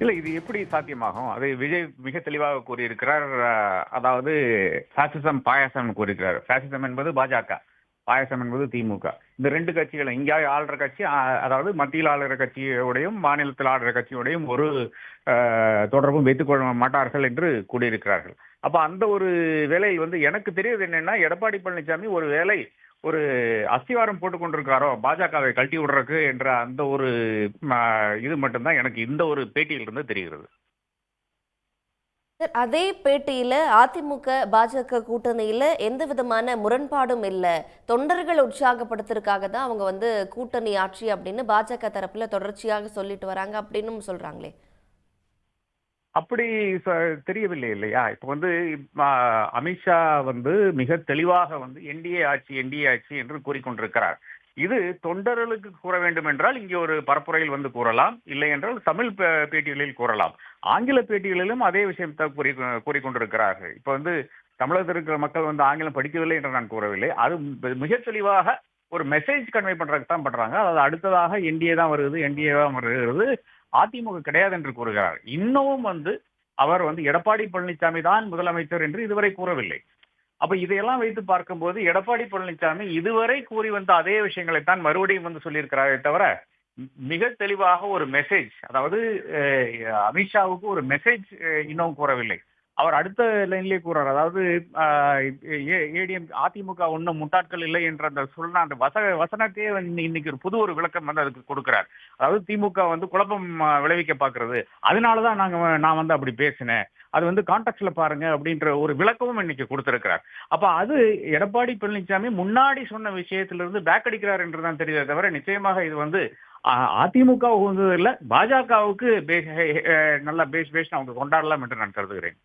இல்ல இது எப்படி சாத்தியமாகும்? அது விஜய் மிக தெளிவாக கூறியிருக்கிறார். அதாவது பாசிசம், பாயாசம்னு கூறியிருக்கிறார். பாசிசம் என்பது பாஜக, பாயாசம் என்பது திமுக. இந்த 2 கட்சிகளும் இங்கே ஆள்ற கட்சி, அதாவது மத்தியில் ஆளுகிற கட்சியோடையும் மாநிலத்தில் ஆளுகிற கட்சியோடையும் ஒரு தொடர்பும் வைத்துக் கொள்ள மாட்டார்கள் என்று கூறியிருக்கிறார்கள். அப்ப அந்த ஒரு வேலை எனக்கு தெரியுது என்னன்னா, எடப்பாடி பழனிசாமி ஒரு வேலை ஒரு அஸ்திவாரம் போட்டுக் கொண்டிருக்காரோ பாஜகவை கழட்டி விடுறதுக்கு என்ற அந்த ஒரு இது மட்டும்தான் எனக்கு இந்த ஒரு பேட்டியிலிருந்து தெரிகிறது. சார், அதே பேட்டியில அதிமுக பாஜக கூட்டணியில எந்த விதமான முரண்பாடும் இல்ல. தொண்டர்கள் உற்சாகப்படுத்துறதுக்காக தான் அவங்க கூட்டணி ஆட்சி அப்படின்னு பாஜக தரப்புல தொடர்ச்சியாக சொல்லிட்டு வராங்க அப்படின்னு சொல்றாங்களே. அப்படி தெரியவில்லை இல்லையா? இப்ப அமித்ஷா மிக தெளிவாக என்டிஏ ஆட்சி, என்டிஏ ஆட்சி என்று கூறிக்கொண்டிருக்கிறார். இது தொண்டர்களுக்கு கூற வேண்டும் என்றால் இங்கே ஒரு பரப்புரையில் கூறலாம், இல்லை என்றால் தமிழ் பேட்டிகளில் கூறலாம். ஆங்கில பேட்டிகளிலும் அதே விஷயத்தை கூறிக்கொண்டிருக்கிறார்கள். இப்ப தமிழகத்தில் இருக்கிற மக்கள் ஆங்கிலம் படிக்கவில்லை என்று நான் கூறவில்லை. அது மிக தெளிவாக ஒரு மெசேஜ் கன்வே பண்றதுக்கு தான் பண்றாங்க. அதாவது அடுத்ததாக என்டிஏ தான் வருகிறது, என்டிஏ தான் வருகிறது, அதிமுக கிடையாது என்று கூறுகிறார். இன்னமும் அவர் எடப்பாடி பழனிசாமி தான் முதலமைச்சர் என்று இதுவரை கூறவில்லை. அப்ப இதையெல்லாம் வைத்து பார்க்கும்போது எடப்பாடி பழனிசாமி இதுவரை கூறி வந்த அதே விஷயங்களைத்தான் மறுபடியும் சொல்லியிருக்கிறாரே தவிர, மிக தெளிவாக ஒரு மெசேஜ், அதாவது அமித்ஷாவுக்கு ஒரு மெசேஜ் இன்னும் கூறவில்லை. அவர் அடுத்த லைன்லயே கூறார். அதாவது ஏடிஎம் அதிமுக ஒன்றும் முட்டாட்கள் இல்லை என்ற அந்த சொன்ன அந்த வசனத்தையே இன்னைக்கு ஒரு புது ஒரு விளக்கம் அதுக்கு கொடுக்கிறார். அதாவது திமுக குழப்பம் விளைவிக்க பாக்குறது, அதனாலதான் நான் அப்படி பேசினேன், அது கான்டெக்ட்ல பாருங்க அப்படின்ற ஒரு விளக்கமும் இன்னைக்கு கொடுத்திருக்கிறார். அப்ப அது எடப்பாடி பழனிசாமி முன்னாடி சொன்ன விஷயத்திலிருந்து பேக் அடிக்கிறார் என்றுதான் தெரியுதே தவிர, நிச்சயமாக இது அதிமுக இல்ல பாஜகவுக்கு நல்ல பேஸ் அவங்க கொண்டாடலாம் என்று நான் கருதுகிறேன்.